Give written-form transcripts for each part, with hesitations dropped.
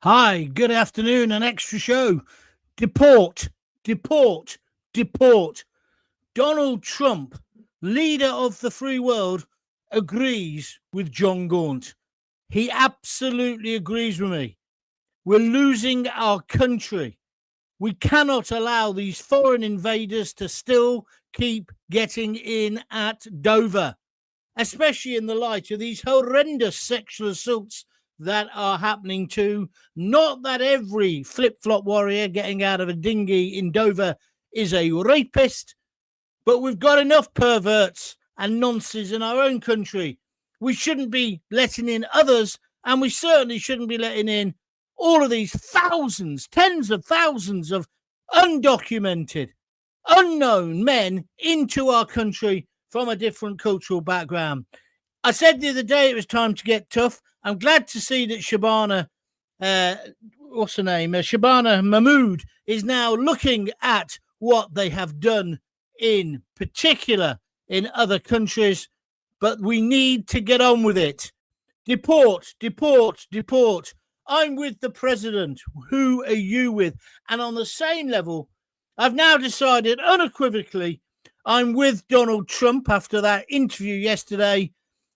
Hi, good afternoon, an extra show. Deport, deport, deport. Donald Trump, leader of the free world, agrees with Jon Gaunt. He absolutely agrees with me. We're losing our country. We cannot allow these foreign invaders to still keep getting in at Dover, especially in the light of these horrendous sexual assaults that are happening too. Not that every flip-flop warrior getting out of a dinghy in Dover is a rapist, but we've got enough perverts and nonces in our own country. We shouldn't be letting in others, and we certainly shouldn't be letting in all of these thousands, tens of thousands of undocumented, unknown men into our country from a different cultural background. I said the other day it was time to get tough. I'm glad to see that Shabana, what's her name? Shabana Mahmood is now looking at what they have done in particular in other countries, but we need to get on with it. Deport, deport, deport. I'm with the president. Who are you with? And on the same level, I've now decided unequivocally I'm with Donald Trump after that interview yesterday.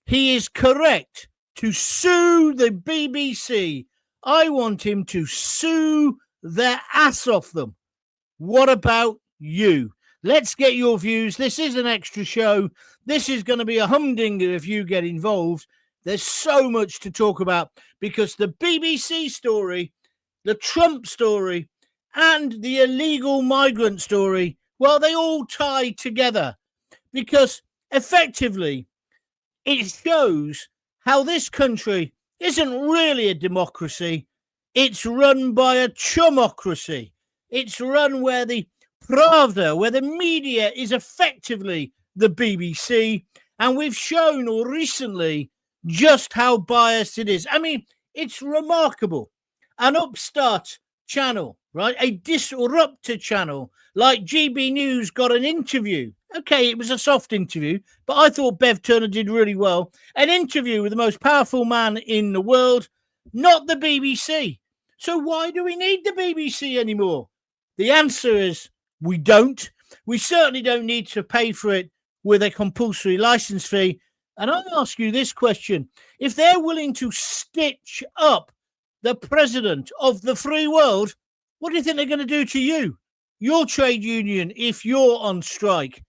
He is correct to sue the BBC. I want him to sue their ass off them. What about you? Let's get your views. This is an extra show. This is going to be a humdinger if you get involved. There's so much to talk about because the BBC story, the Trump story, and the illegal migrant story, well, they all tie together because effectively it shows how this country isn't really a democracy. It's run by a chumocracy. It's run where the Pravda, where the media is effectively the BBC. And we've shown recently just how biased it is. I mean, it's remarkable. An upstart channel, right? A disruptor channel like GB News got an interview. Okay, it was a soft interview, but I thought Bev Turner did really well. An interview with the most powerful man in the world, not the BBC. So why do we need the BBC anymore? The answer is we don't. We certainly don't need to pay for it with a compulsory license fee. And I ask you this question. If they're willing to stitch up the president of the free world, what do you think they're going to do to you? Your trade union, if you're on strike,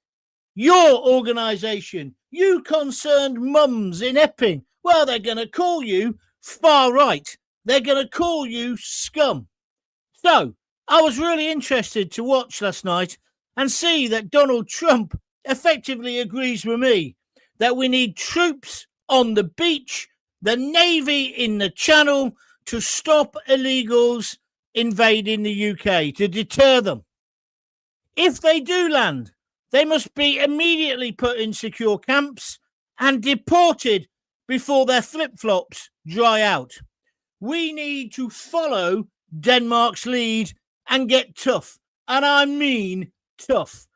your organisation, you concerned mums in Epping, well, they're going to call you far right. They're going to call you scum. So I was really interested to watch last night and see that Donald Trump effectively agrees with me that we need troops on the beach, the Navy in the Channel to stop illegals invading the UK, to deter them. If they do land, they must be immediately put in secure camps and deported before their flip-flops dry out. We need to follow Denmark's lead and get tough. And I mean tough.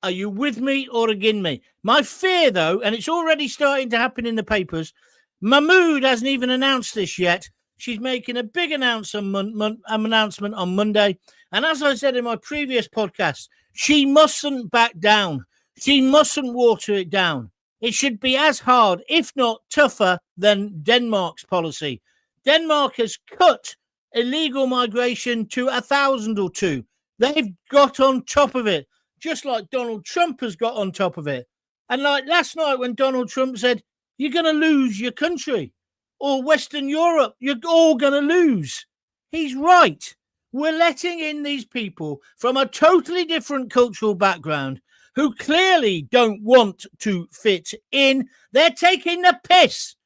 Are you with me or against me? My fear, though, and it's already starting to happen in the papers, Mahmood hasn't even announced this yet. She's making a big announcement on Monday. And as I said in my previous podcast, she mustn't back down. She mustn't water it down. It should be as hard, if not tougher, than Denmark's policy. Denmark has cut illegal migration to 1,000 or 2. They've got on top of it, just like Donald Trump has got on top of it. And like last night when Donald Trump said, you're going to lose your country, or Western Europe, you're all going to lose. He's right. We're letting in these people from a totally different cultural background who clearly don't want to fit in. They're taking the piss.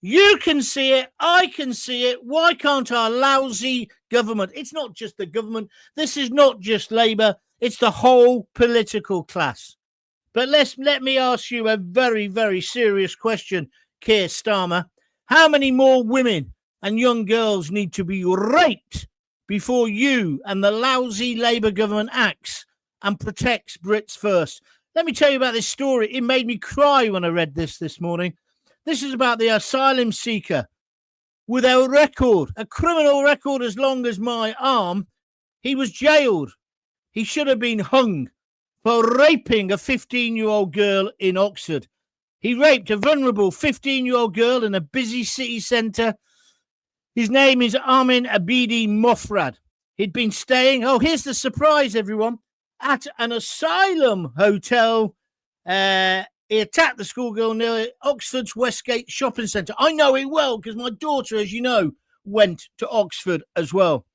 You can see it. I can see it. Why can't our lousy government? It's not just the government. This is not just Labour. It's the whole political class. But let me ask you a very, very serious question, Keir Starmer. How many more women and young girls need to be raped before you and the lousy Labour government acts and protects Brits first? Let me tell you about this story. It made me cry when I read this morning. This is about the asylum seeker with a record, a criminal record as long as my arm. He was jailed. He should have been hung for raping a 15-year-old girl in Oxford. He raped a vulnerable 15-year-old girl in a busy city centre. His name is Amin Abidi Mofrad. He'd been staying, here's the surprise, everyone, at an Asylum hotel. He attacked the schoolgirl near Oxford's Westgate shopping centre. I know it well because my daughter, as you know, went to Oxford as well.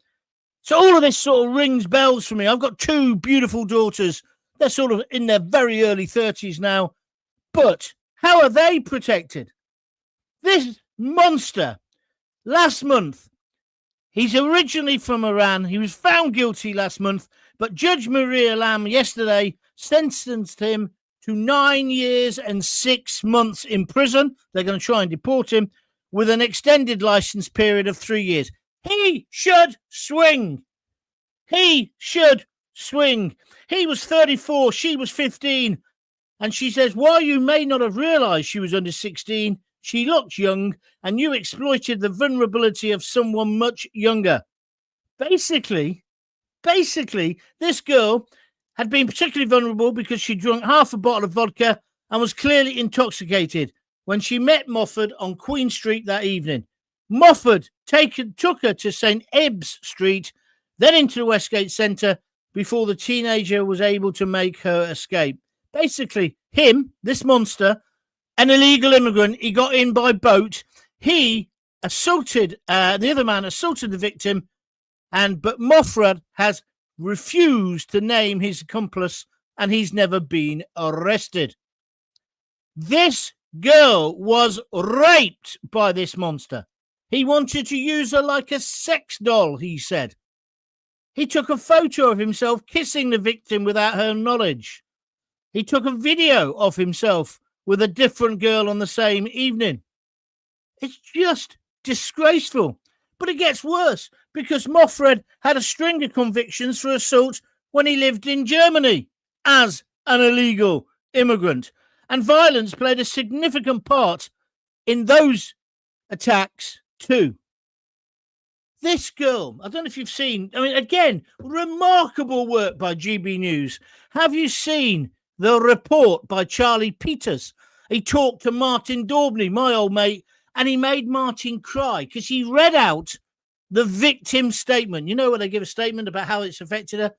So all of this sort of rings bells for me. I've got two beautiful daughters. They're sort of in their very early 30s now. But how are they protected? This monster, last month, he's originally from Iran. He was found guilty last month, but Judge Maria Lam yesterday sentenced him to 9 years and 6 months in prison. They're going to try and deport him with an extended license period of 3 years. He should swing. He should swing. He was 34. She was 15. And she says, while you may not have realized she was under 16, she looked young and you exploited the vulnerability of someone much younger. Basically, this girl had been particularly vulnerable because she drank half a bottle of vodka and was clearly intoxicated when she met Mofford on Queen Street that evening. Mofford took her to St. Ebbs Street, then into the Westgate Centre before the teenager was able to make her escape. Basically, him, this monster, an illegal immigrant, he got in by boat. He assaulted, the other man assaulted the victim, but Moffrad has refused to name his accomplice and he's never been arrested. This girl was raped by this monster. He wanted to use her like a sex doll, he said. He took a photo of himself kissing the victim without her knowledge. He took a video of himself with a different girl on the same evening. It's just disgraceful. But it gets worse because Moffrad had a string of convictions for assault when he lived in Germany as an illegal immigrant. And violence played a significant part in those attacks too. This girl, I don't know if you've seen, again, remarkable work by GB News. Have you seen the report by Charlie Peters? He talked to Martin Daubney, my old mate, and he made Martin cry because he read out the victim's statement. You know when they give a statement about how it's affected her?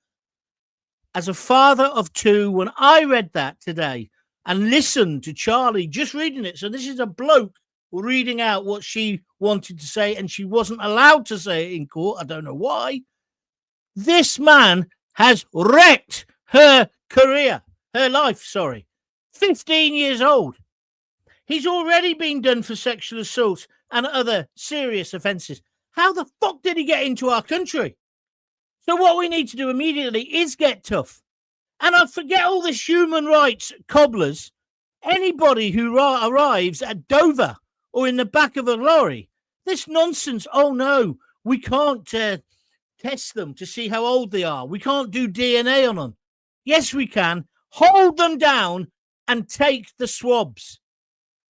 As a father of two, when I read that today and listened to Charlie just reading it, so this is a bloke reading out what she wanted to say, and she wasn't allowed to say it in court. I don't know why. This man has wrecked her career, her life, 15 years old. He's already been done for sexual assault and other serious offences. How the fuck did he get into our country? So what we need to do immediately is get tough. And I forget all this human rights cobblers. Anybody who arrives at Dover or in the back of a lorry, this nonsense, oh no, we can't test them to see how old they are. We can't do DNA on them. Yes, we can. Hold them down and take the swabs.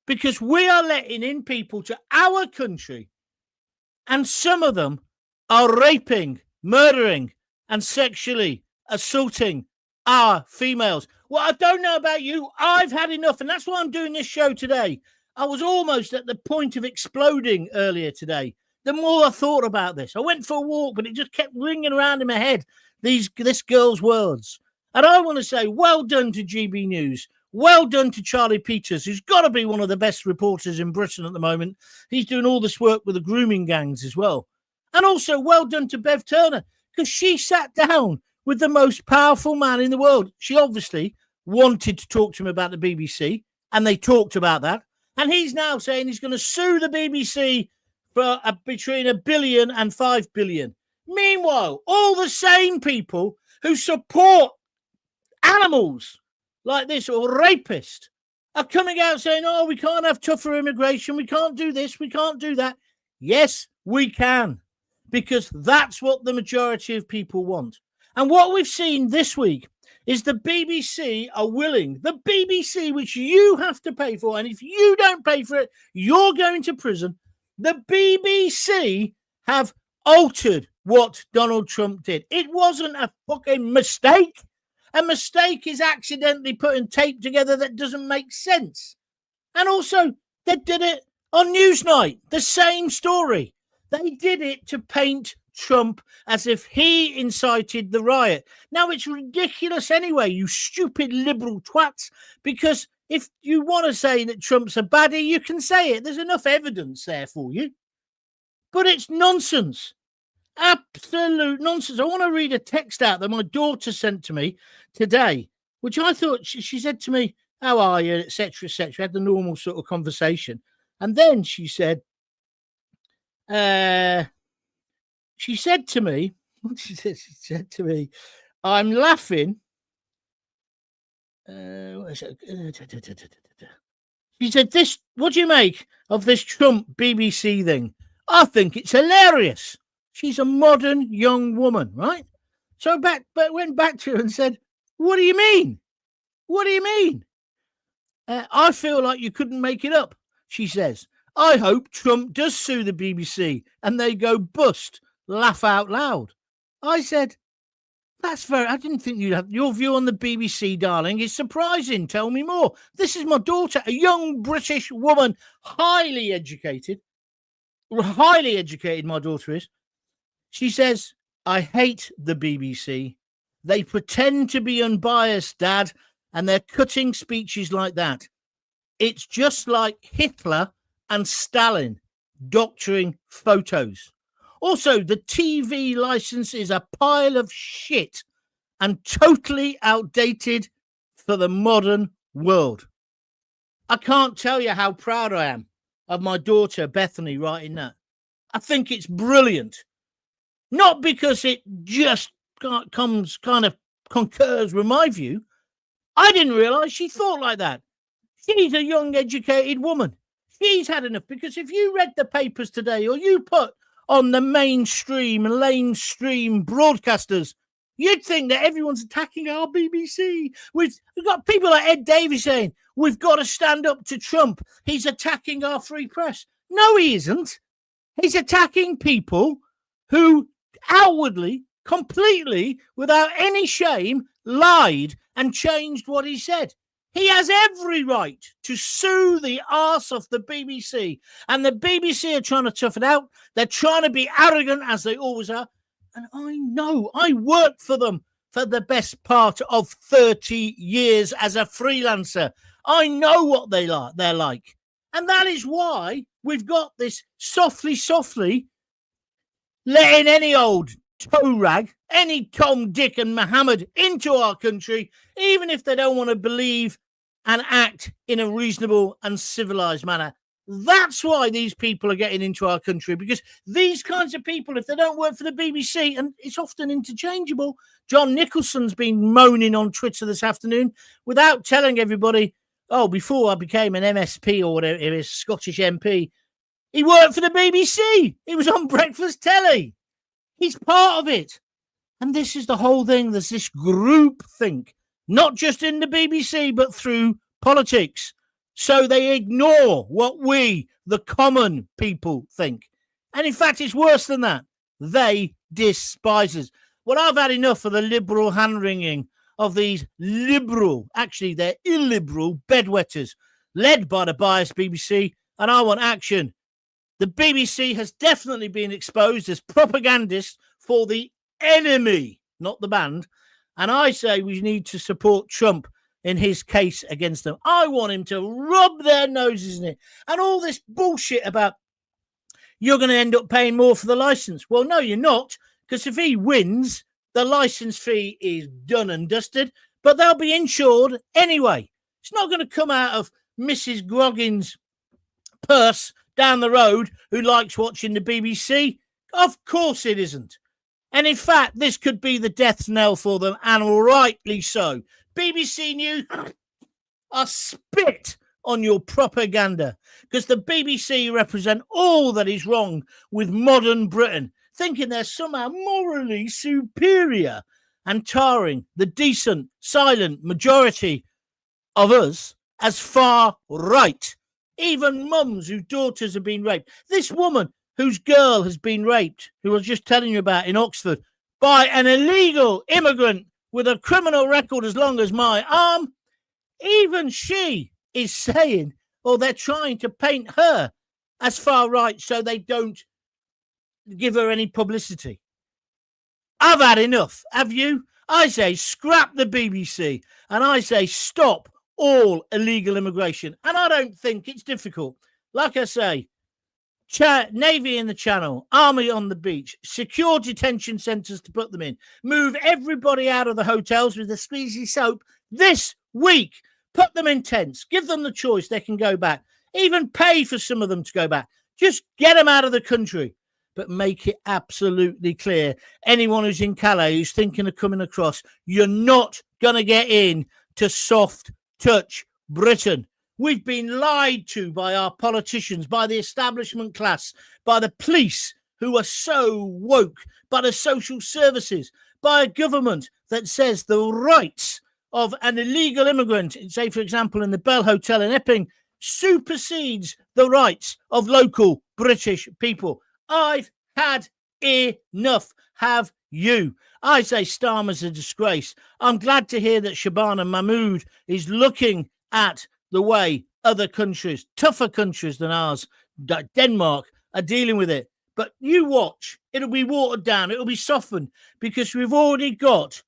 Because we are letting in people to our country, and some of them are raping, murdering, and sexually assaulting our females. Well, I don't know about you. I've had enough, and that's why I'm doing this show today. I was almost at the point of exploding earlier today. The more I thought about this, I went for a walk, but it just kept ringing around in my head, this girl's words. And I want to say, well done to GB News. Well done to Charlie Peters, who's got to be one of the best reporters in Britain at the moment. He's doing all this work with the grooming gangs as well. And also well done to Bev Turner, because she sat down with the most powerful man in the world. She obviously wanted to talk to him about the BBC, and they talked about that. And he's now saying he's going to sue the BBC for between $1 billion and $5 billion. Meanwhile, all the same people who support animals like this or rapists are coming out saying, oh, we can't have tougher immigration. We can't do this. We can't do that. Yes, we can, because that's what the majority of people want. And what we've seen this week is the BBC are willing, the BBC, which you have to pay for, and if you don't pay for it, you're going to prison. The BBC have altered what Donald Trump did. It wasn't a fucking mistake. A mistake is accidentally putting tape together that doesn't make sense. And also, they did it on Newsnight, the same story. They did it to paint Trump as if he incited the riot. Now, it's ridiculous anyway, you stupid liberal twats, because if you want to say that Trump's a baddie, you can say it. There's enough evidence there for you. But it's nonsense. Absolute nonsense. I want to read a text out that my daughter sent to me today, which I thought she said to me, how are you, etc., etc. Had the normal sort of conversation. And then she said to me, what she said? She said to me, I'm laughing. What is it? She said, "This. What do you make of this Trump BBC thing? I think it's hilarious." She's a modern young woman, right? So went back to her and said, "What do you mean? What do you mean?" I feel like you couldn't make it up, she says. I hope Trump does sue the BBC and they go bust, laugh out loud. I said, that's very, I didn't think you'd have your view on the BBC, darling, is surprising. Tell me more. This is my daughter, a young British woman, highly educated, my daughter is. She says, I hate the BBC. They pretend to be unbiased, Dad, and they're cutting speeches like that. It's just like Hitler and Stalin doctoring photos. Also, the TV license is a pile of shit and totally outdated for the modern world. I can't tell you how proud I am of my daughter, Bethany, writing that. I think it's brilliant. Not because it just concurs with my view. I didn't realise she thought like that. She's a young, educated woman. She's had enough, because if you read the papers today or you put on the mainstream broadcasters, you'd think that everyone's attacking our BBC. We've got people like Ed Davies saying, we've got to stand up to Trump. He's attacking our free press. No, he isn't. He's attacking people who outwardly, completely, without any shame, lied and changed what he said. He has every right to sue the arse off the BBC. And the BBC are trying to tough it out. They're trying to be arrogant, as they always are. And I know, I worked for them for the best part of 30 years as a freelancer. I know what they're like. And that is why we've got this softly letting any old toe rag, any Tom, Dick and Mohammed into our country, even if they don't want to believe and act in a reasonable and civilized manner. That's why these people are getting into our country, because these kinds of people, if they don't work for the BBC, and it's often interchangeable. John Nicholson's been moaning on Twitter this afternoon without telling everybody, oh, before I became an MSP or whatever it is, Scottish MP, he worked for the BBC. He was on breakfast telly. He's part of it. And this is the whole thing. There's this group think, not just in the BBC, but through politics. So they ignore what we, the common people, think. And in fact, it's worse than that. They despise us. Well, I've had enough of the liberal hand-wringing of these liberal, actually they're illiberal bedwetters, led by the biased BBC, and I want action. The BBC has definitely been exposed as propagandists for the enemy, not the band. And I say we need to support Trump in his case against them. I want him to rub their noses in it. And all this bullshit about you're going to end up paying more for the license. Well, no, you're not, because if he wins, the license fee is done and dusted, but they'll be insured anyway. It's not going to come out of Mrs. Groggins' purse down the road who likes watching the BBC. Of course it isn't. And in fact, this could be the death knell for them, and rightly so. BBC News are spit on your propaganda, because the BBC represent all that is wrong with modern Britain, thinking they're somehow morally superior and tarring the decent, silent majority of us as far right. even mums whose daughters have been raped. This woman whose girl has been raped, who I was just telling you about in Oxford, by an illegal immigrant with a criminal record as long as my arm, even she is saying, or they're trying to paint her as far right so they don't give her any publicity. I've had enough. Have you? I say scrap the BBC, and I say stop all illegal immigration. And I don't think it's difficult. Like I say, Navy in the Channel, Army on the beach, secure detention centres to put them in, move everybody out of the hotels with the squeezy soap this week, put them in tents, give them the choice, they can go back, even pay for some of them to go back. Just get them out of the country, but make it absolutely clear. Anyone who's in Calais who's thinking of coming across, you're not going to get in to soft touch Britain. We've been lied to by our politicians, by the establishment class, by the police who are so woke, by the social services, by a government that says the rights of an illegal immigrant, say, for example, in the Bell Hotel in Epping, supersedes the rights of local British people. I've had enough. Have you? I say Starmer's a disgrace. I'm glad to hear that Shabana Mahmood is looking at the way other countries, tougher countries than ours, Denmark, are dealing with it. But you watch, it'll be watered down, it'll be softened, because we've already got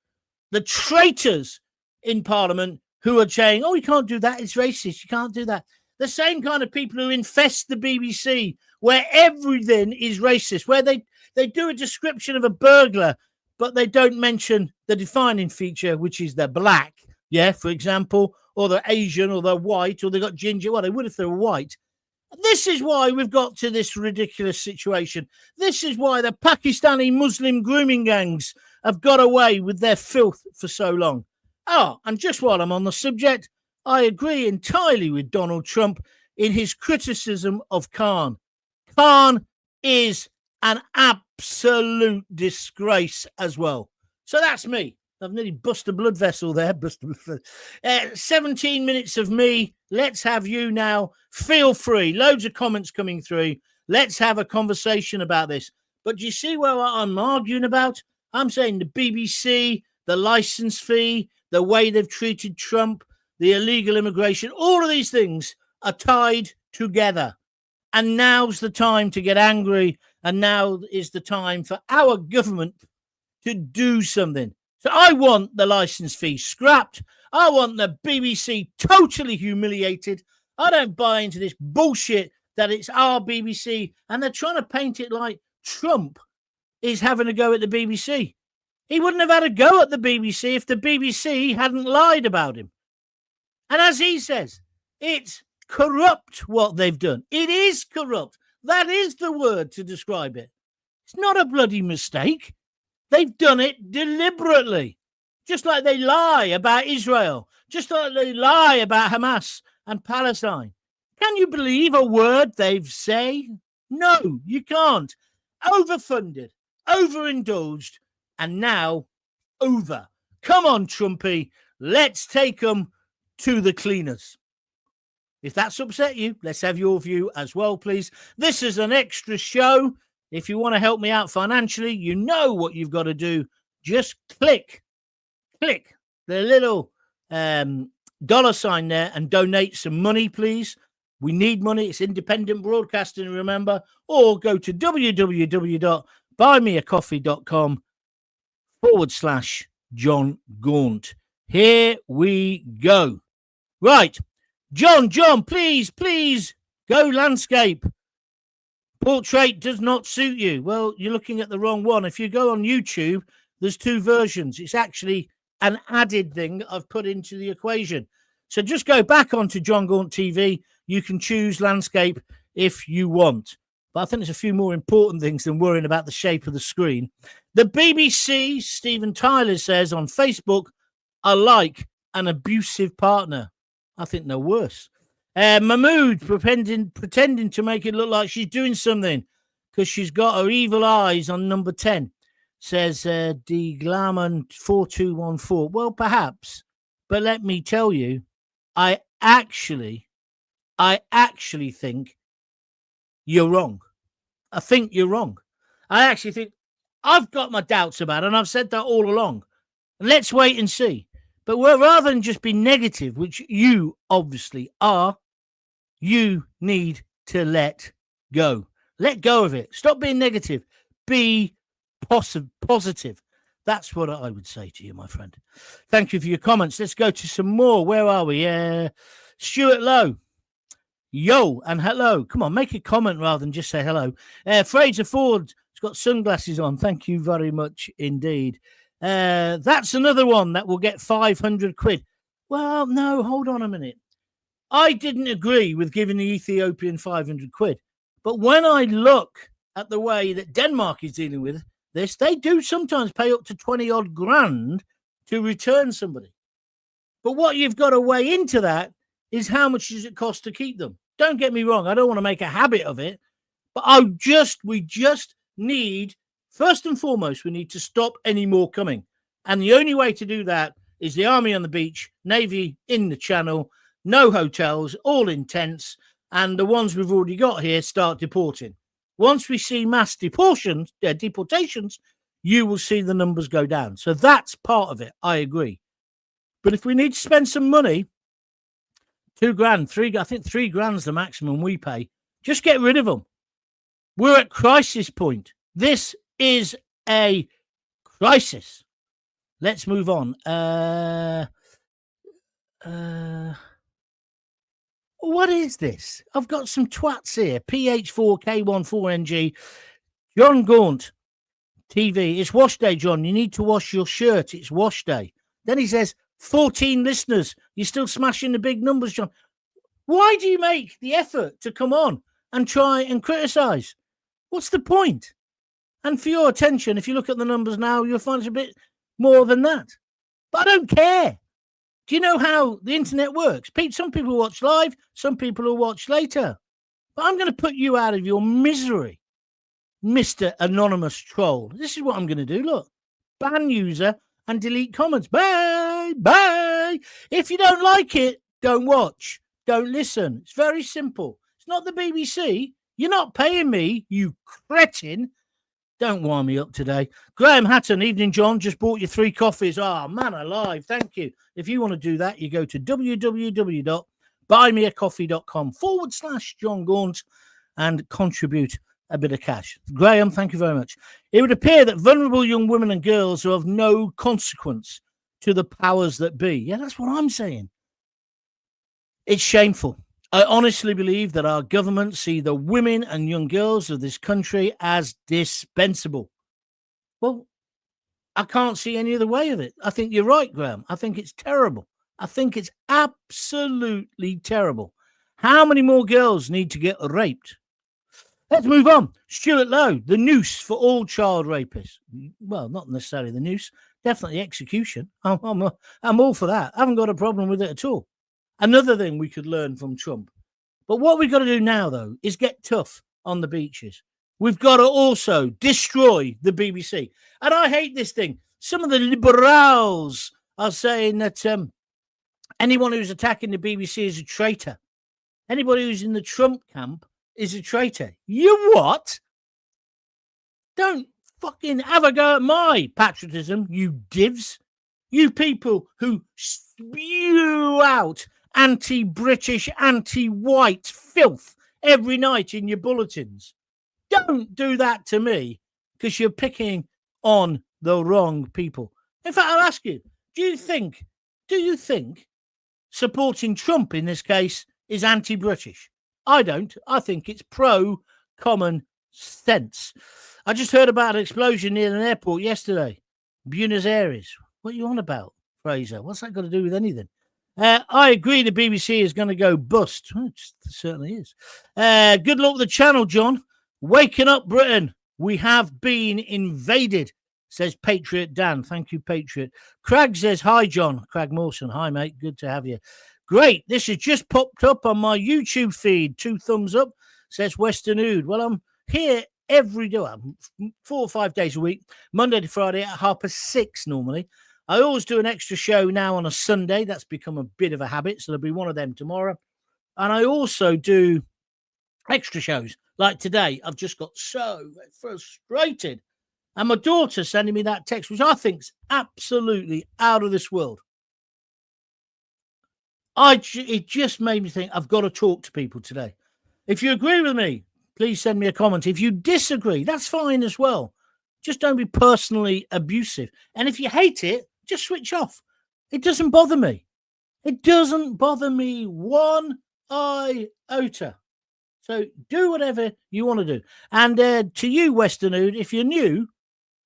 the traitors in Parliament who are saying, oh, you can't do that, it's racist, you can't do that. The same kind of people who infest the BBC, where everything is racist, where they do a description of a burglar, but they don't mention the defining feature, which is they're black, yeah, for example, or they're Asian, or they're white, or they got ginger. Well, they would if they were white. This is why we've got to this ridiculous situation. This is why the Pakistani Muslim grooming gangs have got away with their filth for so long. Oh, and just while I'm on the subject, I agree entirely with Donald Trump in his criticism of Khan. Khan is an absolute disgrace as well. So that's me. I've nearly bust a blood vessel there. 17 minutes of me. Let's have you now. Feel free. Loads of comments coming through. Let's have a conversation about this. But do you see where I'm arguing about? I'm saying the BBC, the license fee, the way they've treated Trump, the illegal immigration, all of these things are tied together. And now's the time to get angry. And now is the time for our government to do something. So I want the license fee scrapped. I want the BBC totally humiliated. I don't buy into this bullshit that it's our BBC. And they're trying to paint it like Trump is having a go at the BBC. He wouldn't have had a go at the BBC if the BBC hadn't lied about him. And as he says, it's corrupt what they've done. It is corrupt. That is the word to describe it. It's not a bloody mistake. They've done it deliberately. Just like they lie about Israel. Just like they lie about Hamas and Palestine. Can you believe a word they've say? No, you can't. Overfunded, overindulged, and now over. Come on, Trumpy. Let's take them to the cleaners. If that's upset you, let's have your view as well, please. This is an extra show. If you want to help me out financially, you know what you've got to do. Just click the little dollar sign there and donate some money, please. We need money. It's independent broadcasting, remember. Or go to www.buymeacoffee.com/Jon Gaunt. Here we go. Right. John, please, go landscape. Portrait does not suit you. Well, you're looking at the wrong one. If you go on YouTube, there's two versions. It's actually an added thing I've put into the equation. So just go back onto Jon Gaunt TV. You can choose landscape if you want. But I think there's a few more important things than worrying about the shape of the screen. The BBC, Stephen Tyler says on Facebook, are like an abusive partner. I think they're worse. Mahmood pretending to make it look like she's doing something because she's got her evil eyes on number 10, says Deglaman 4214. Well, perhaps, but let me tell you, I actually I actually think you're wrong. I think you're wrong. I actually think I've got my doubts about it, and I've said that all along. Let's wait and see. But rather than just be negative, which you obviously are, you need to let go. Let go of it. Stop being negative. Be positive. That's what I would say to you, my friend. Thank you for your comments. Let's go to some more. Where are we? Stuart Lowe. Yo and hello. Come on, make a comment rather than just say hello. Fraser Ford's got sunglasses on. Thank you very much indeed. That's another one that will get 500 quid. Well, no, hold on a minute. I didn't agree with giving the Ethiopian 500 quid. But when I look at the way that Denmark is dealing with this, they do sometimes pay up to 20 odd grand to return somebody. But what you've got to weigh into that is how much does it cost to keep them? Don't get me wrong. I don't want to make a habit of it, but we just need, first and foremost, we need to stop any more coming. And the only way to do that is the army on the beach, navy in the channel, no hotels, all in tents, and the ones we've already got here start deporting. Once we see mass deportations, you will see the numbers go down. So that's part of it. I agree. But if we need to spend some money, 2 grand, 3, I think 3 grand's the maximum we pay. Just get rid of them. We're at crisis point. This is a crisis. Let's move on. What is this? I've got some twats here. PH4K14NG. Jon Gaunt TV. It's wash day, John. You need to wash your shirt. It's wash day. Then he says, 14 listeners. You're still smashing the big numbers, John. Why do you make the effort to come on and try and criticize? What's the point? And for your attention, if you look at the numbers now, you'll find it's a bit more than that. But I don't care. Do you know how the internet works? Some people watch live, some people will watch later. But I'm going to put you out of your misery, Mr. Anonymous Troll. This is what I'm going to do. Look, ban user and delete comments. Bye, bye. If you don't like it, don't watch, don't listen. It's very simple. It's not the BBC. You're not paying me, you cretin. Don't wind me up today. Graham Hatton, evening, John. Just bought you 3 coffees. Oh, man alive. Thank you. If you want to do that, you go to www.buymeacoffee.com/Jon Gaunt and contribute a bit of cash. Graham, thank you very much. It would appear that vulnerable young women and girls are of no consequence to the powers that be. Yeah, that's what I'm saying. It's shameful. I honestly believe that our government see the women and young girls of this country as dispensable. Well, I can't see any other way of it. I think you're right, Graham. I think it's terrible. I think it's absolutely terrible. How many more girls need to get raped? Let's move on. Stuart Lowe, the noose for all child rapists. Well, not necessarily the noose, definitely execution. I'm all for that. I haven't got a problem with it at all. Another thing we could learn from Trump. But what we've got to do now, though, is get tough on the beaches. We've got to also destroy the BBC. And I hate this thing. Some of the liberals are saying that anyone who's attacking the BBC is a traitor. Anybody who's in the Trump camp is a traitor. You what? Don't fucking have a go at my patriotism, you divs. You people who spew out anti-British, anti-white filth every night in your bulletins. Don't do that to me because you're picking on the wrong people. In fact, I'll ask you, do you think supporting Trump in this case is anti-British? I don't. I think it's pro-common sense. I just heard about an explosion near an airport yesterday. Buenos Aires. What are you on about, Fraser? What's that got to do with anything? I agree the BBC is going to go bust. It certainly is. Good luck with the channel, John. Waking up, Britain. We have been invaded, says Patriot Dan. Thank you, Patriot. Crag says, hi, John. Crag Mawson. Hi, mate. Good to have you. Great. This has just popped up on my YouTube feed. 2 thumbs up, says Western Ood. Well, I'm here every day, 4 or 5 days a week, Monday to Friday at 6:30 normally. I always do an extra show now on a Sunday. That's become a bit of a habit, so there'll be one of them tomorrow. And I also do extra shows. Like today, I've just got so frustrated. And my daughter sending me that text, which I think's absolutely out of this world. It just made me think I've got to talk to people today. If you agree with me, please send me a comment. If you disagree, that's fine as well. Just don't be personally abusive. And if you hate it, just switch off. It doesn't bother me. It doesn't bother me one iota. So do whatever you want to do. And to you, Westernood, if you're new,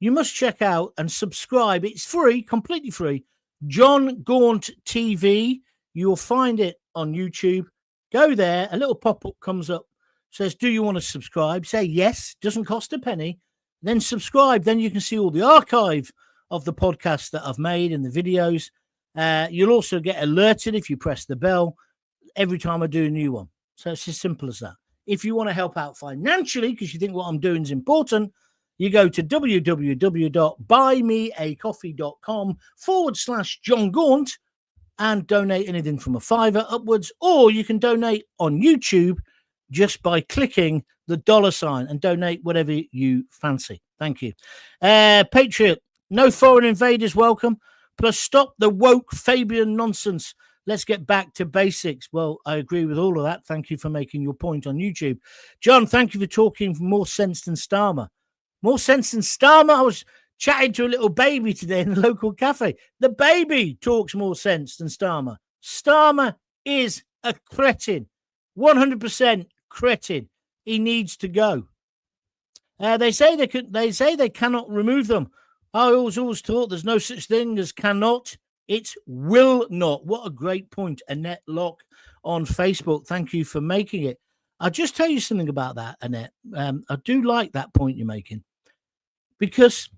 you must check out and subscribe. It's free, completely free. Jon Gaunt TV. You'll find it on YouTube. Go there. A little pop-up comes up. Says, do you want to subscribe? Say yes. Doesn't cost a penny. Then subscribe. Then you can see all the archive of the podcasts that I've made and the videos. You'll also get alerted if you press the bell every time I do a new one. So it's as simple as that. If you want to help out financially, because you think what I'm doing is important, you go to www.buymeacoffee.com/Jon Gaunt and donate anything from a $5 upwards, or you can donate on YouTube just by clicking the $ and donate whatever you fancy. Thank you. Patriot, no foreign invaders welcome. Plus, stop the woke Fabian nonsense. Let's get back to basics. Well, I agree with all of that. Thank you for making your point on YouTube. John, thank you for talking more sense than Starmer. More sense than Starmer? I was chatting to a little baby today in the local cafe. The baby talks more sense than Starmer. Starmer is a cretin. 100% cretin. He needs to go. They say they cannot remove them. I always thought there's no such thing as cannot. It's will not. What a great point. Annette Locke on Facebook. Thank you for making it. I'll just tell you something about that, Annette. I do like that point you're making. Because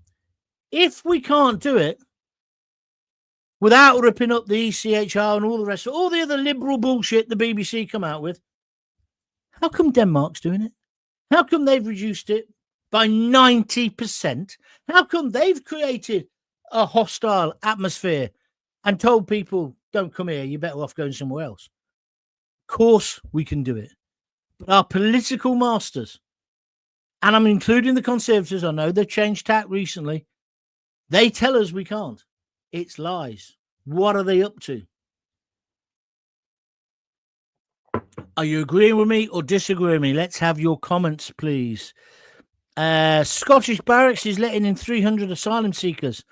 if we can't do it without ripping up the ECHR and all the rest, all the other liberal bullshit the BBC come out with, how come Denmark's doing it? How come they've reduced it by 90%? How come they've created a hostile atmosphere and told people, don't come here, you're better off going somewhere else? Of course we can do it. But our political masters, and I'm including the Conservatives, I know they've changed tack recently, they tell us we can't. It's lies. What are they up to? Are you agreeing with me or disagreeing with me? Let's have your comments, please. Scottish Barracks is letting in 300 asylum seekers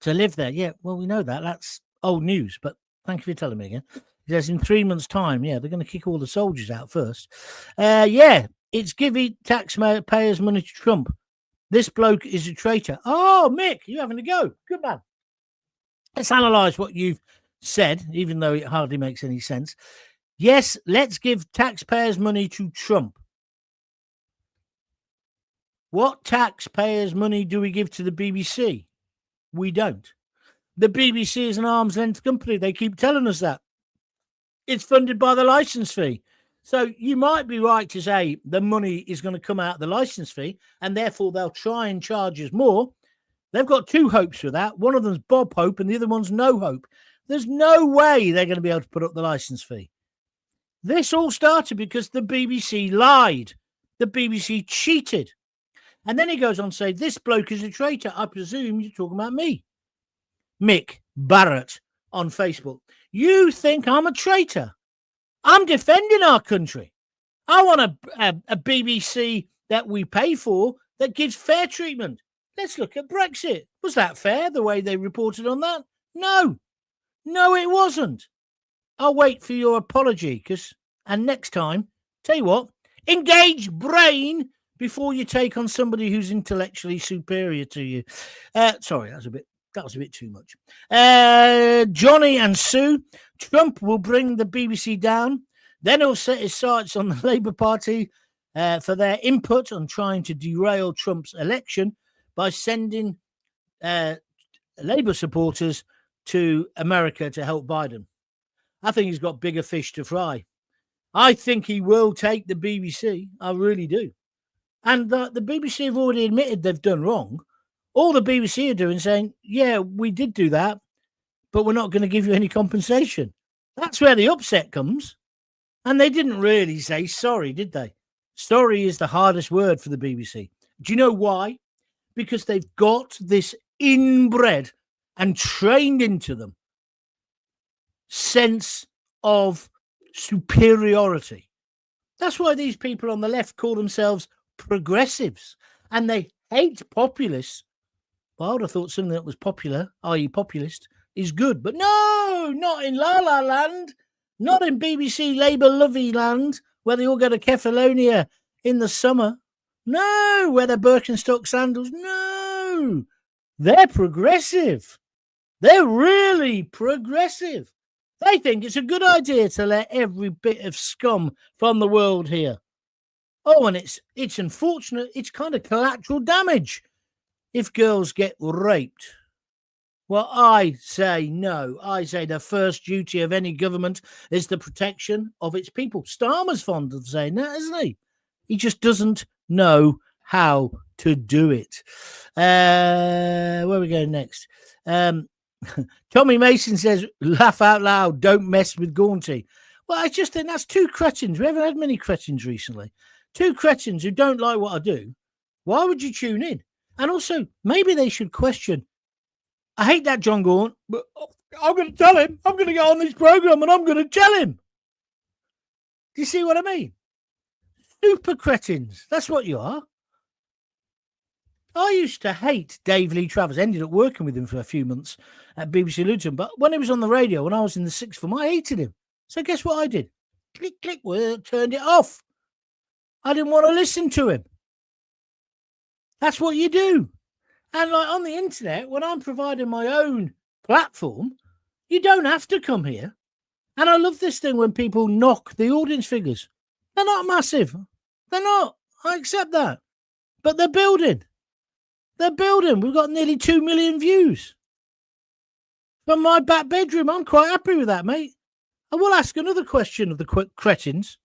to live there. Yeah, well, we know that. That's old news, but thank you for telling me again. It says in 3 months' time, yeah, they're going to kick all the soldiers out first. Yeah, it's giving taxpayers money to Trump. This bloke is a traitor. Oh, Mick, you're having a go. Good man. Let's analyse what you've said, even though it hardly makes any sense. Yes, let's give taxpayers money to Trump. What taxpayers' money do we give to the BBC? We don't. The BBC is an arm's length company. They keep telling us that. It's funded by the licence fee. So you might be right to say the money is going to come out of the licence fee, and therefore they'll try and charge us more. They've got two hopes for that. One of them's Bob Hope, and the other one's No Hope. There's no way they're going to be able to put up the licence fee. This all started because the BBC lied. The BBC cheated. And then he goes on to say, this bloke is a traitor. I presume you're talking about me. Mick Barrett on Facebook. You think I'm a traitor? I'm defending our country. I want a BBC that we pay for that gives fair treatment. Let's look at Brexit. Was that fair, the way they reported on that? No. No, it wasn't. I'll wait for your apology, and next time, tell you what, engage brain before you take on somebody who's intellectually superior to you. Sorry, that was a bit too much. Johnny and Sue, Trump will bring the BBC down. Then he'll set his sights on the Labour Party for their input on trying to derail Trump's election by sending Labour supporters to America to help Biden. I think he's got bigger fish to fry. I think he will take the BBC. I really do. And the BBC have already admitted they've done wrong. All the BBC are doing is saying, yeah, we did do that, but we're not going to give you any compensation. That's where the upset comes. And they didn't really say sorry, did they? Sorry is the hardest word for the BBC. Do you know why? Because they've got this inbred and trained into them sense of superiority. That's why these people on the left call themselves progressives, and they hate populists. Well, I would have thought something that was popular, i.e. populist, is good. But no, not in La La Land, not in BBC Labour Lovey Land, where they all go to Kefalonia in the summer. No, where they're Birkenstock sandals. No, they're progressive. They're really progressive. They think it's a good idea to let every bit of scum from the world here. Oh, and it's unfortunate. It's kind of collateral damage if girls get raped. Well, I say no. I say the first duty of any government is the protection of its people. Starmer's fond of saying that, isn't he? He just doesn't know how to do it. Where are we going next? Tommy Mason says, laugh out loud, don't mess with Gaunty. Well, I just think that's two cretins. We haven't had many cretins recently. Two cretins who don't like what I do. Why would you tune in? And also, maybe they should question. I hate that Jon Gaunt, but I'm going to tell him. I'm going to get on this program and I'm going to tell him. Do you see what I mean? Super cretins. That's what you are. I used to hate Dave Lee Travers. Ended up working with him for a few months at BBC Luton. But when he was on the radio, when I was in the sixth form, I hated him. So guess what I did? Click, click, turned it off. I didn't want to listen to him. That's what you do. And like on the internet, when I'm providing my own platform, you don't have to come here. And I love this thing when people knock the audience figures. They're not massive. They're not. I accept that. But they're building. They're building. We've got nearly 2 million views. From my back bedroom, I'm quite happy with that, mate. I will ask another question of the cretins.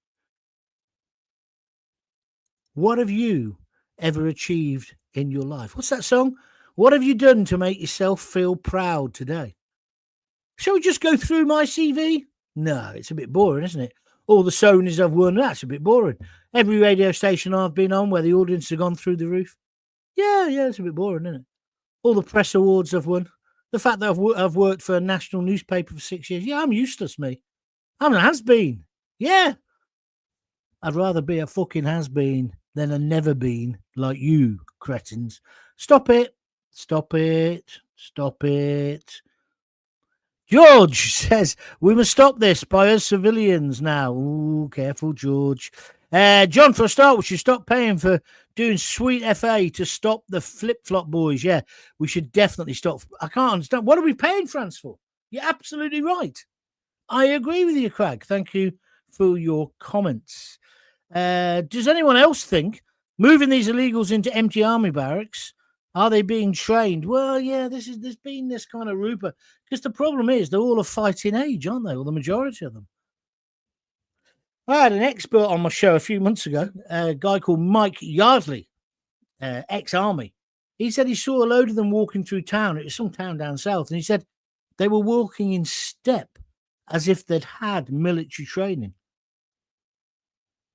What have you ever achieved in your life? What's that song? What have you done to make yourself feel proud today? Shall we just go through my CV? No, it's a bit boring, isn't it? All the Sonys I've won, that's a bit boring. Every radio station I've been on where the audience have gone through the roof. Yeah, it's a bit boring, isn't it? All the press awards I've won. The fact that I've worked for a national newspaper for 6 years. Yeah, I'm useless, me. I'm a has-been. Yeah. I'd rather be a fucking has-been than a never-been like you, cretins. Stop it. Stop it. Stop it. George says, we must stop this by us civilians now. Ooh, careful, George. John, for a start, we should stop paying for doing sweet FA to stop the flip-flop boys. Yeah, we should definitely stop. I can't understand. What are we paying France for? You're absolutely right. I agree with you, Craig. Thank you for your comments. Does anyone else think moving these illegals into empty army barracks, are they being trained? Well, yeah, there's been this kind of rumour. Because the problem is they're all of fighting age, aren't they? Or the majority of them. I had an expert on my show a few months ago, a guy called Mike Yardley, ex-army. He said he saw a load of them walking through town. It was some town down south. And he said they were walking in step as if they'd had military training.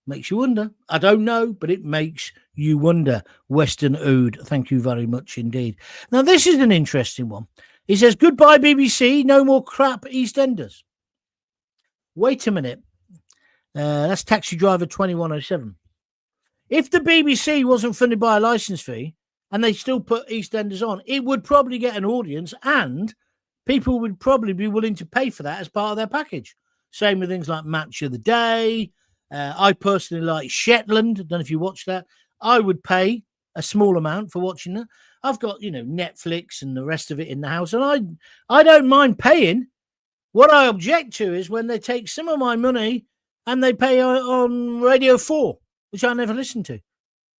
Makes you wonder. I don't know, but it makes you wonder. Western Ood, thank you very much indeed. Now, this is an interesting one. He says, goodbye, BBC. No more crap EastEnders. Wait a minute. That's Taxi Driver 2107. If the BBC wasn't funded by a licence fee and they still put EastEnders on, it would probably get an audience and people would probably be willing to pay for that as part of their package. Same with things like Match of the Day. I personally like Shetland. I don't know if you watch that. I would pay a small amount for watching that. I've got, Netflix and the rest of it in the house, and I don't mind paying. What I object to is when they take some of my money and they pay on Radio 4, which I never listen to,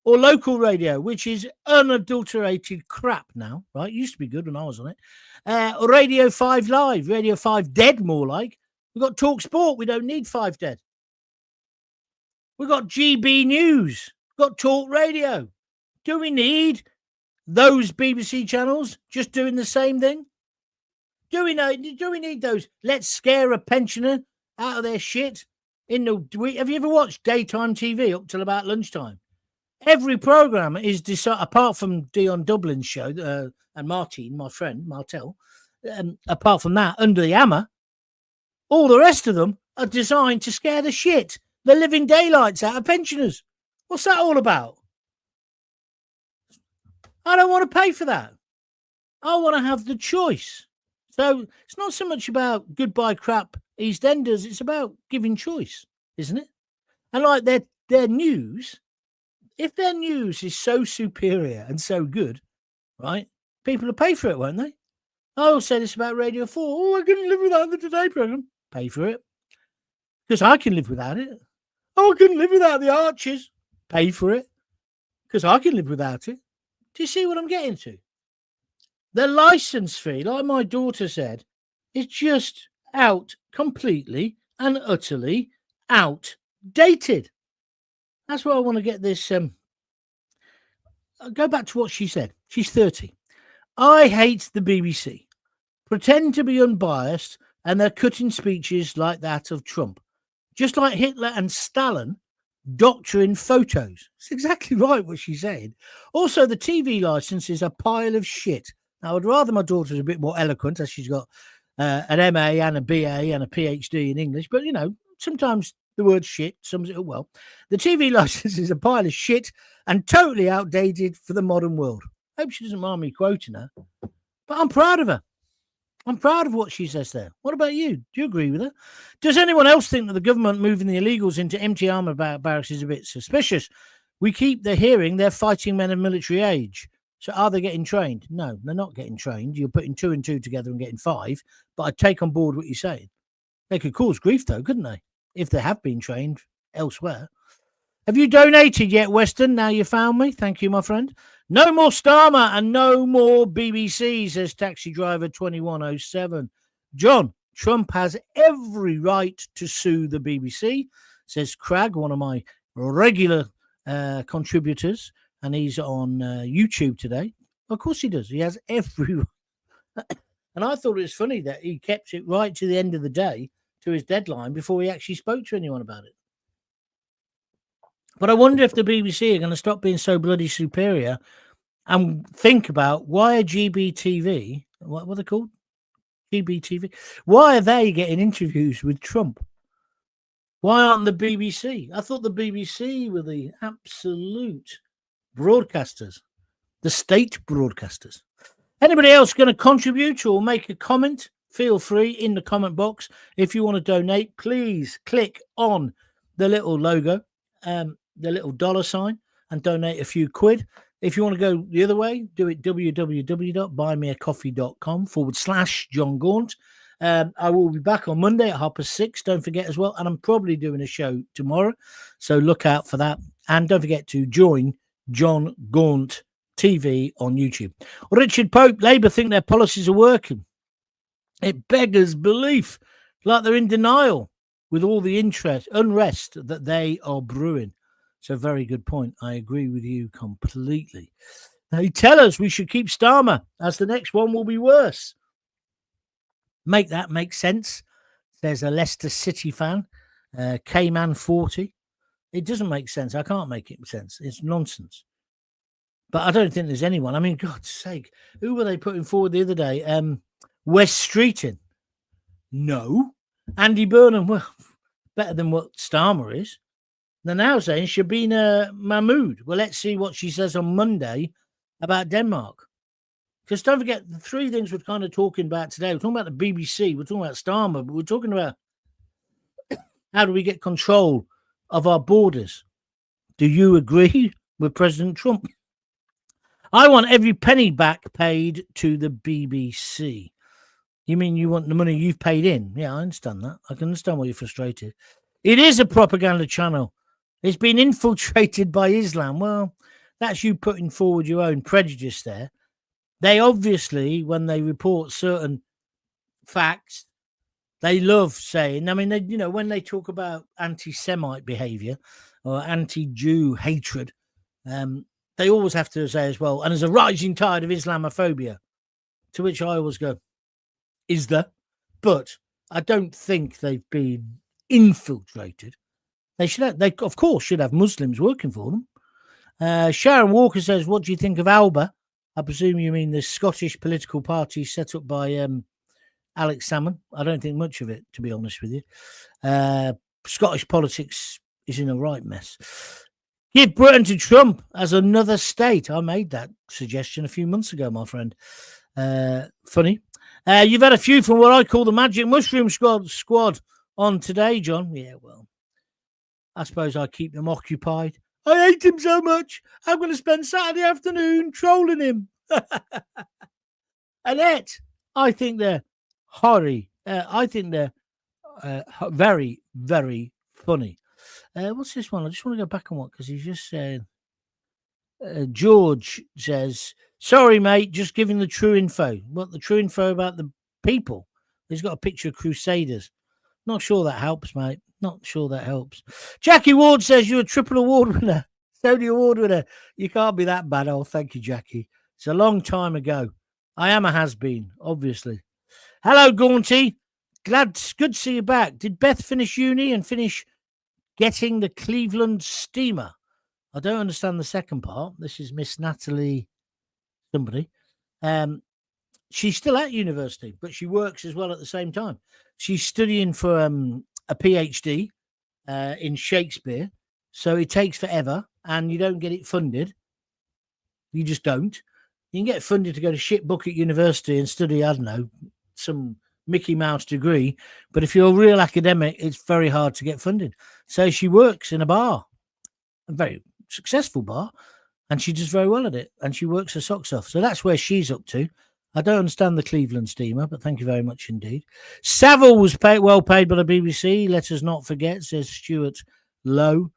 or local radio, which is unadulterated crap now, right? It used to be good when I was on it. Or Radio 5 Live, Radio 5 Dead, more like. We've got Talk Sport. We don't need 5 Dead. We've got GB News. We've got Talk Radio. Do we need those BBC channels just doing the same thing? Do we need those? Let's scare a pensioner out of their shit Have you ever watched daytime TV up till about lunchtime? Every program is apart from Dion Dublin's show and Martin, my friend Martel. Apart from that, Under the Hammer, all the rest of them are designed to scare the shit, the living daylights out of pensioners. What's that all about? I don't want to pay for that. I want to have the choice. So it's not so much about goodbye crap EastEnders. It's about giving choice, isn't it? And like their news, if their news is so superior and so good, right, people will pay for it, won't they? I will say this about Radio 4. Oh, I couldn't live without the Today programme. Pay for it. Because I can live without it. Oh, I couldn't live without the Archers. Pay for it. Because I can live without it. Do you see what I'm getting to? The licence fee, like my daughter said, is just completely and utterly outdated. That's why I want to get this. Go back to what she said. She's 30. I hate the BBC. Pretend to be unbiased, and they're cutting speeches like that of Trump. Just like Hitler and Stalin doctoring photos. It's exactly right what she said. Also, the TV licence is a pile of shit. Now, I'd rather my daughter was a bit more eloquent, as she's got an MA and a BA and a PhD in English. But, sometimes the word shit sums it up well. The TV licence is a pile of shit and totally outdated for the modern world. I hope she doesn't mind me quoting her. But I'm proud of her. I'm proud of what she says there. What about you? Do you agree with her? Does anyone else think that the government moving the illegals into empty armour barracks is a bit suspicious? We keep hearing they're fighting men of military age. So are they getting trained? No, they're not getting trained. You're putting 2 and 2 together and getting 5. But I take on board what you're saying. They could cause grief, though, couldn't they? If they have been trained elsewhere. Have you donated yet, Weston? Now you found me. Thank you, my friend. No more Starmer and no more BBC, says Taxi Driver 2107. John, Trump has every right to sue the BBC, says Crag, one of my regular contributors, and he's on YouTube today. Of course he does. He has every right. And I thought it was funny that he kept it right to the end of the day, to his deadline, before he actually spoke to anyone about it. But I wonder if the BBC are going to stop being so bloody superior and think about why are GBTV, what are they called? GBTV. Why are they getting interviews with Trump? Why aren't the BBC? I thought the BBC were the absolute broadcasters, the state broadcasters. Anybody else going to contribute or make a comment? Feel free in the comment box. If you want to donate, please click on the little logo, the little $sign, and donate a few quid. If you want to go the other way, do it www.buymeacoffee.com/Jon Gaunt. I will be back on Monday at 6:30. Don't forget as well. And I'm probably doing a show tomorrow. So look out for that. And don't forget to join Jon Gaunt TV on YouTube. Richard Pope, Labour think their policies are working. It beggars belief, like they're in denial with all the unrest that they are brewing. So very good point. I agree with you completely. They tell us we should keep Starmer, as the next one will be worse. Make that make sense, says a Leicester City fan, K-Man 40. It doesn't make sense. I can't make it sense. It's nonsense. But I don't think there's anyone. I mean, God's sake, who were they putting forward the other day? West Streeting. No. Andy Burnham, well, better than what Starmer is. They're now saying Shabana Mahmood. Well, let's see what she says on Monday about Denmark. Because don't forget, the three things we're kind of talking about today. We're talking about the BBC, we're talking about Starmer, but we're talking about how do we get control of our borders. Do you agree with President Trump? I want every penny back paid to the BBC. You mean you want the money you've paid in? Yeah, I understand that. I can understand why you're frustrated. It is a propaganda channel. It's been infiltrated by Islam. Well, that's you putting forward your own prejudice there. They obviously, when they report certain facts, they love saying, I mean, they, you know, when they talk about anti-Semite behavior or anti-Jew hatred, they always have to say as well, and there's a rising tide of Islamophobia, to which I always go, is there? But I don't think they've been infiltrated. They should have, they of course should have Muslims working for them. Sharon Walker says, what do you think of Alba? I presume you mean the Scottish political party set up by Alex Salmond. I don't think much of it, to be honest with you. Scottish politics is in a right mess. Give Britain to Trump as another state. I made that suggestion a few months ago, my friend. Funny. You've had a few from what I call the Magic Mushroom Squad on today, John. Yeah, well, I suppose I keep them occupied. I hate him so much. I'm going to spend Saturday afternoon trolling him. Annette, I think they're horrid. I think they're very, very funny. What's this one? I just want to go back on what, because he's just said. George says, sorry, mate, just giving the true info. What, the true info about the people? He's got a picture of Crusaders. Not sure that helps, mate. Not sure that helps. Jackie Ward says you're a triple award winner. Tony Award winner. You can't be that bad. Oh, thank you, Jackie. It's a long time ago. I am a has-been, obviously. Hello, Gaunty. Good to see you back. Did Beth finish uni and finish getting the Cleveland steamer? I don't understand the second part. This is Miss Natalie somebody. She's still at university, but she works as well at the same time. She's studying for a PhD in Shakespeare. So it takes forever and you don't get it funded. You just don't. You can get funded to go to Shit Bucket University and study, I don't know, some Mickey Mouse degree. But if you're a real academic, it's very hard to get funded. So she works in a bar, a very successful bar, and she does very well at it. And she works her socks off. So that's where she's up to. I don't understand the Cleveland steamer, but thank you very much indeed. Savile was well paid by the BBC. Let us not forget, says Stuart Lowe.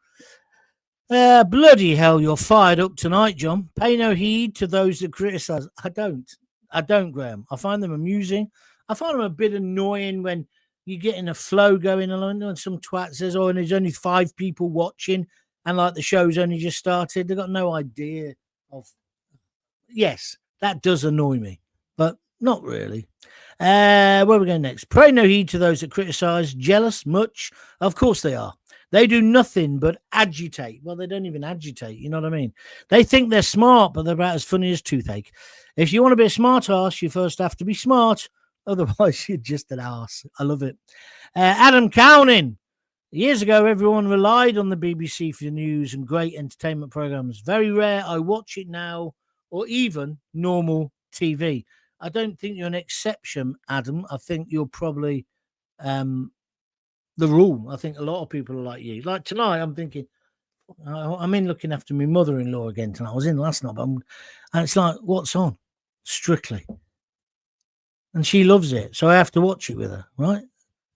Bloody hell, you're fired up tonight, John. Pay no heed to those that criticise. I don't, Graham. I find them amusing. I find them a bit annoying when you get in a flow going along and some twat says, oh, and there's only 5 people watching and like the show's only just started. They've got no idea of... Yes, that does annoy me, but not really. Where are we going next? Pay no heed to those that criticise. Jealous? Much? Of course they are. They do nothing but agitate. Well, they don't even agitate. You know what I mean? They think they're smart, but they're about as funny as toothache. If you want to be a smart ass, you first have to be smart. Otherwise, you're just an ass. I love it. Adam Cowning. Years ago, everyone relied on the BBC for the news and great entertainment programs. Very rare I watch it now, or even normal TV. I don't think you're an exception, Adam. I think you're probably... the rule. I think a lot of people are like you. Like tonight, I'm thinking, I'm in looking after my mother-in-law again tonight. I was in last night, and it's like, what's on? Strictly. And she loves it, so I have to watch it with her, right?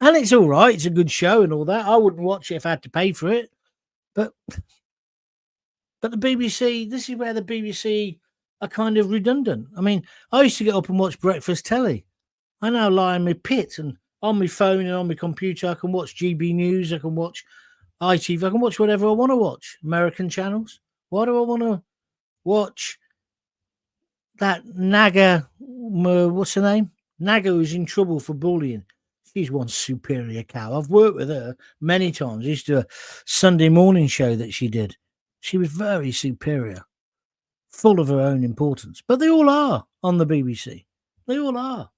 And it's all right. It's a good show and all that. I wouldn't watch it if I had to pay for it. But the BBC, this is where the BBC are kind of redundant. I mean, I used to get up and watch breakfast telly. I now lie in my pit and on my phone and on my computer, I can watch GB News, I can watch ITV, I can watch whatever I want to watch. American channels. Why do I want to watch that Naga, what's her name? Naga, who's in trouble for bullying. She's one superior cow. I've worked with her many times. I used to do a Sunday morning show that she did. She was very superior, full of her own importance. But they all are on the BBC. They all are.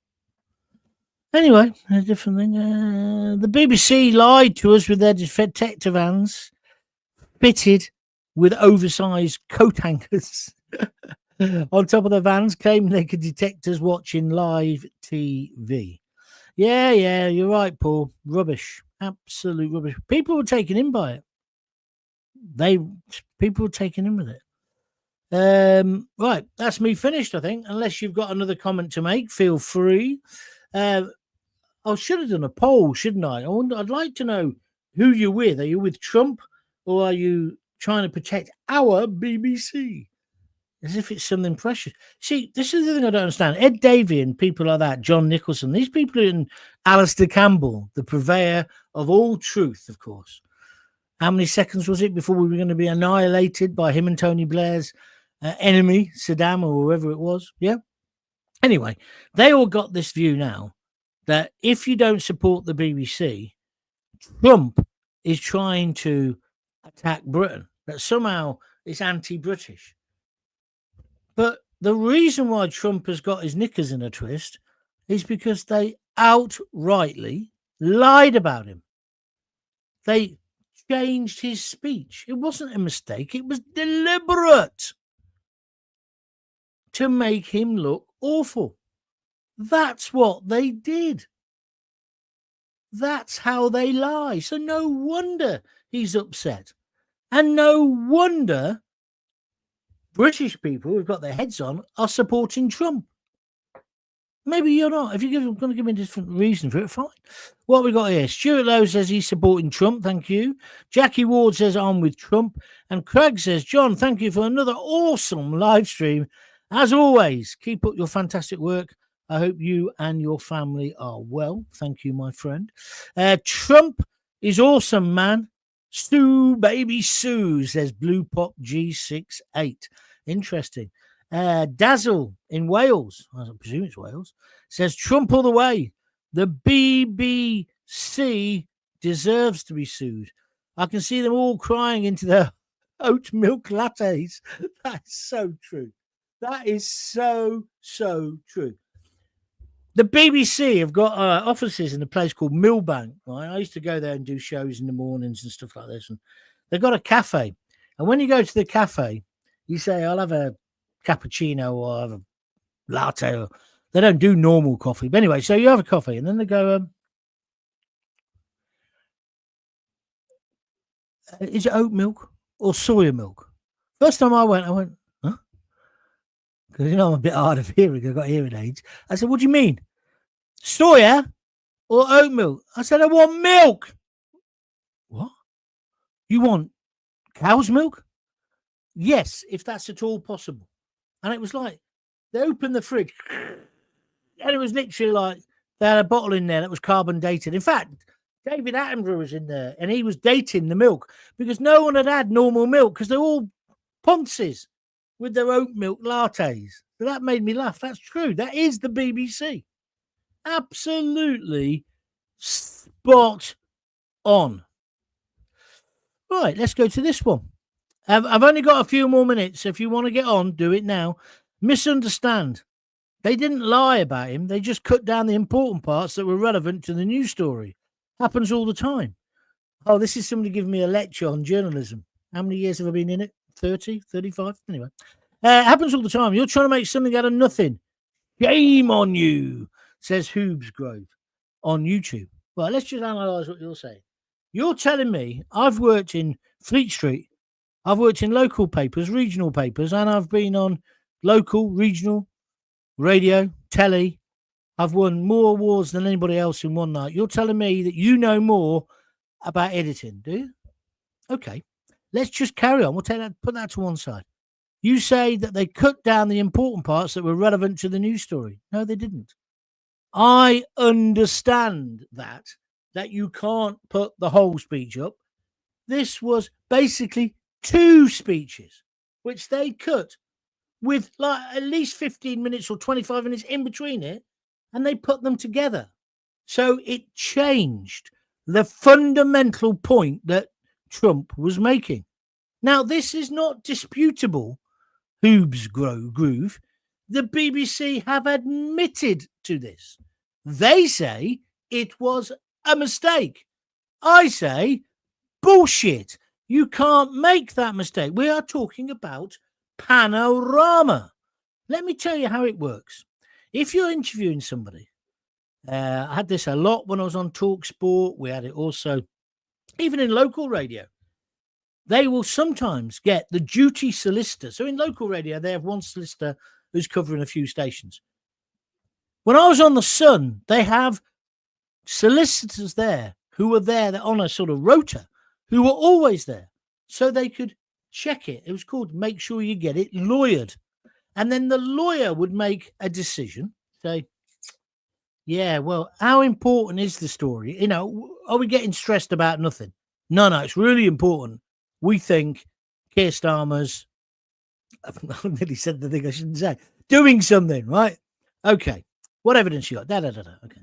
Anyway, a different thing. The BBC lied to us with their detector vans fitted with oversized coat hangers on top of the vans, claiming they could detect us watching live TV. Yeah, you're right, Paul. Rubbish. Absolute rubbish. People were taken in by it. People were taken in with it. Right, that's me finished, I think. Unless you've got another comment to make, feel free. I should have done a poll, shouldn't I? I'd like to know who you're with. Are you with Trump or are you trying to protect our BBC? As if it's something precious. See, this is the thing I don't understand. Ed Davey and people like that, John Nicholson, these people in Alistair Campbell, the purveyor of all truth, of course. How many seconds was it before we were going to be annihilated by him and Tony Blair's enemy, Saddam or whoever it was? Yeah. Anyway, they all got this view now that if you don't support the BBC, Trump is trying to attack Britain, that somehow it's anti-British. But the reason why Trump has got his knickers in a twist is because they outrightly lied about him. They changed his speech. It wasn't a mistake. It was deliberate to make him look awful. That's what they did. That's how they lie. So no wonder he's upset. And no wonder British people who've got their heads on are supporting Trump. Maybe you're not. If you're going to give me a different reason for it, fine. What we got here? Stuart Lowe says he's supporting Trump. Thank you. Jackie Ward says I'm with Trump. And Craig says, John, thank you for another awesome live stream. As always, keep up your fantastic work. I hope you and your family are well. Thank you, my friend. Trump is awesome, man. Sue, baby Sue, says Blue Pop G68. Interesting. Dazzle in Wales, I presume it's Wales, says Trump all the way. The BBC deserves to be sued. I can see them all crying into their oat milk lattes. That's so true. That is so true. The BBC have got offices in a place called Millbank. Right? I used to go there and do shows in the mornings and stuff like this. And they've got a cafe. And when you go to the cafe, you say, I'll have a cappuccino or I'll have a latte. Or they don't do normal coffee. But anyway, so you have a coffee and then they go, is it oat milk or soya milk? First time I went, huh? Because, you know, I'm a bit hard of hearing. I've got hearing aids. I said, what do you mean? Soya or oat milk? I said, I want milk. What? You want cow's milk? Yes, if that's at all possible. And it was like, they opened the fridge and it was literally like they had a bottle in there that was carbon dated. In fact, David Attenborough was in there and he was dating the milk because no one had normal milk because they're all ponces with their oat milk lattes. So that made me laugh. That's true. That is the BBC. Absolutely spot on. Right, let's go to this one. I've only got a few more minutes. If you want to get on, do it now. Misunderstand. They didn't lie about him. They just cut down the important parts that were relevant to the news story. Happens all the time. Oh, this is somebody giving me a lecture on journalism. How many years have I been in it? 30, 35? Anyway. Happens all the time. You're trying to make something out of nothing. Shame on you, says Hoobsgrove on YouTube. Well, let's just analyse what you're saying. You're telling me I've worked in Fleet Street. I've worked in local papers, regional papers, and I've been on local, regional, radio, telly. I've won more awards than anybody else in one night. You're telling me that you know more about editing, do you? Okay, let's just carry on. We'll take that, put that to one side. You say that they cut down the important parts that were relevant to the news story. No, they didn't. I understand that you can't put the whole speech up. This was basically 2 speeches, which they cut with like at least 15 minutes or 25 minutes in between it, and they put them together. So it changed the fundamental point that Trump was making. Now, this is not disputable, Hoobsgrove. The BBC have admitted to this. They say it was a mistake. I say bullshit. You can't make that mistake. We are talking about panorama. Let me tell you how it works. If you're interviewing somebody, I had this a lot when I was on TalkSport. We had it also even in local radio. They will sometimes get the duty solicitor. So in local radio, they have one solicitor who's covering a few stations. When I was on The Sun, they have solicitors there who were there on a sort of rota, who were always there, so they could check it. It was called Make Sure You Get It Lawyered. And then the lawyer would make a decision, say, yeah, well, how important is the story? You know, are we getting stressed about nothing? No, it's really important. We think Keir Starmer's, I nearly said the thing I shouldn't say, doing something, right? Okay, what evidence you got? Okay,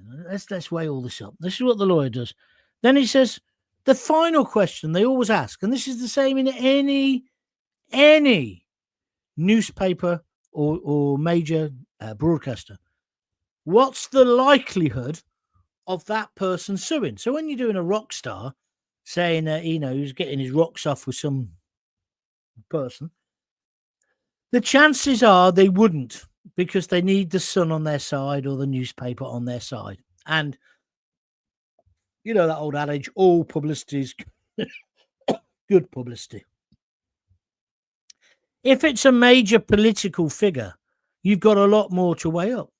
let's weigh all this up. This is what the lawyer does. Then he says, The final question they always ask, and this is the same in any newspaper or major broadcaster, what's the likelihood of that person suing? So when you're doing a rock star saying that, he's getting his rocks off with some person, the chances are they wouldn't, because they need the Sun on their side or the newspaper on their side. And that old adage, all publicity is good publicity. If it's a major political figure, you've got a lot more to weigh up.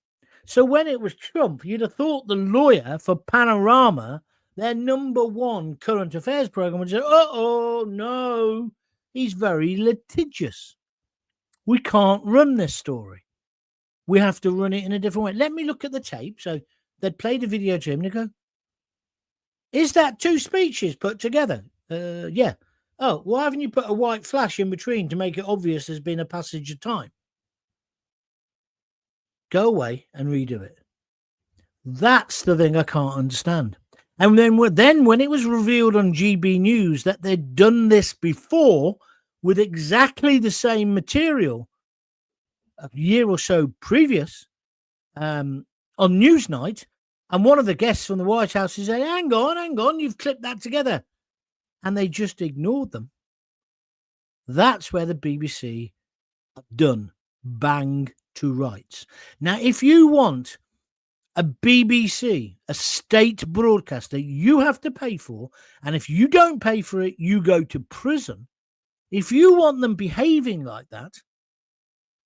So when it was Trump, you'd have thought the lawyer for Panorama, their number one current affairs program, would say, no, he's very litigious. We can't run this story. We have to run it in a different way. Let me look at the tape. So they'd played a video to him and they go, is that two speeches put together? Yeah. Oh, why haven't you put a white flash in between to make it obvious there's been a passage of time? Go away and redo it. That's the thing I can't understand. And then when it was revealed on GB News that they'd done this before with exactly the same material a year or so previous on Newsnight, and one of the guests from the White House is saying, hang on, you've clipped that together. And they just ignored them. That's where the BBC have done bang to rights. Now, if you want a BBC, a state broadcaster, you have to pay for, and if you don't pay for it, you go to prison. If you want them behaving like that,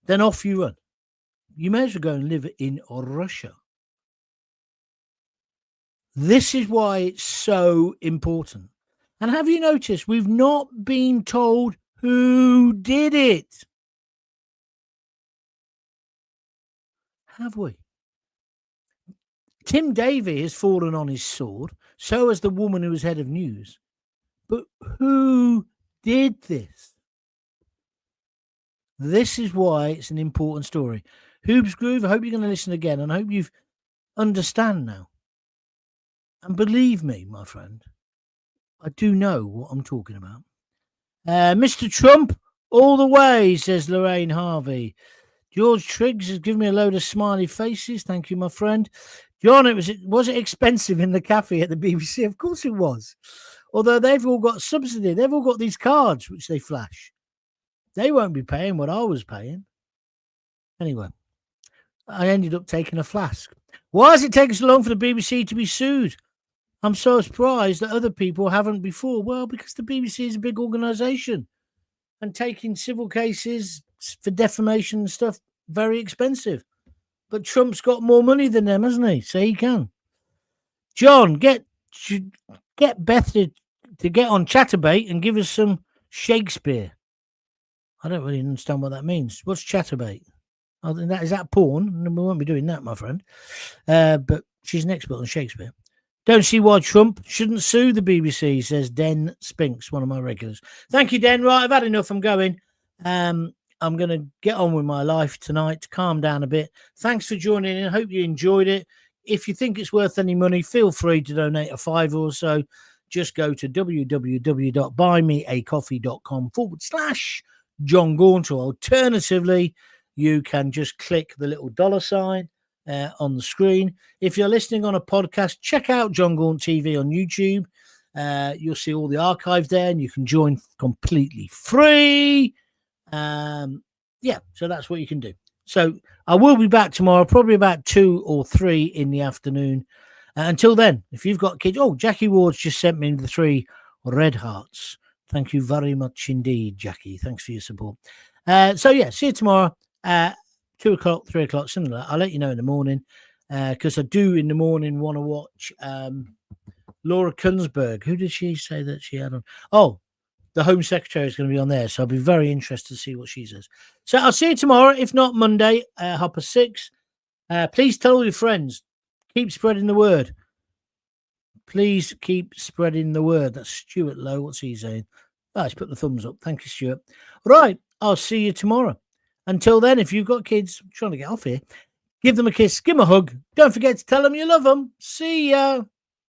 then off you run. You may as well go and live in Russia. This is why it's so important. And have you noticed we've not been told who did it? Have we? Tim Davie has fallen on his sword. So has the woman who was head of news. But who did this? This is why it's an important story. Hoobs Groove, I hope you're going to listen again, and I hope you understand now. And believe me, my friend, I do know what I'm talking about. Mr. Trump, all the way, says Lorraine Harvey. George Triggs has given me a load of smiley faces. Thank you, my friend. John, was it expensive in the cafe at the BBC? Of course it was. Although they've all got subsidy. They've all got these cards which they flash. They won't be paying what I was paying. Anyway, I ended up taking a flask. Why does it take so long for the BBC to be sued? I'm so surprised that other people haven't before. Well, because the BBC is a big organisation, and taking civil cases for defamation and stuff, very expensive. But Trump's got more money than them, hasn't he? So he can. John, get Beth to get on Chatterbait and give us some Shakespeare. I don't really understand what that means. What's Chatterbait? Oh, is that porn? We won't be doing that, my friend. But she's an expert on Shakespeare. Don't see why Trump shouldn't sue the BBC, says Den Spinks, one of my regulars. Thank you, Den. Right, I've had enough. I'm going. I'm going to get on with my life tonight to calm down a bit. Thanks for joining in. I hope you enjoyed it. If you think it's worth any money, feel free to donate a $5 or so. Just go to www.buymeacoffee.com/Jon Gaunt, or alternatively, you can just click the little $sign on the screen. If you're listening on a podcast, check out Jon Gaunt TV on YouTube. You'll see all the archive there, and you can join completely free. Yeah, so that's what you can do. So I will be back tomorrow, probably about 2 or 3 in the afternoon. Until then, if you've got kids, Jackie Ward's just sent me the 3 red hearts. Thank you very much indeed, Jackie. Thanks for your support. So yeah, see you tomorrow. 2 o'clock, 3 o'clock, something like that. I'll let you know in the morning, because I do in the morning want to watch Laura Kunsberg. Who did she say that she had on? Oh, the Home Secretary is going to be on there, so I'll be very interested to see what she says. So I'll see you tomorrow, if not Monday, 6:30. Please tell all your friends. Keep spreading the word. Please keep spreading the word. That's Stuart Lowe. What's he saying? Oh, he's put the thumbs up. Thank you, Stuart. Right, I'll see you tomorrow. Until then, if you've got kids, I'm trying to get off here, give them a kiss, give them a hug. Don't forget to tell them you love them. See ya.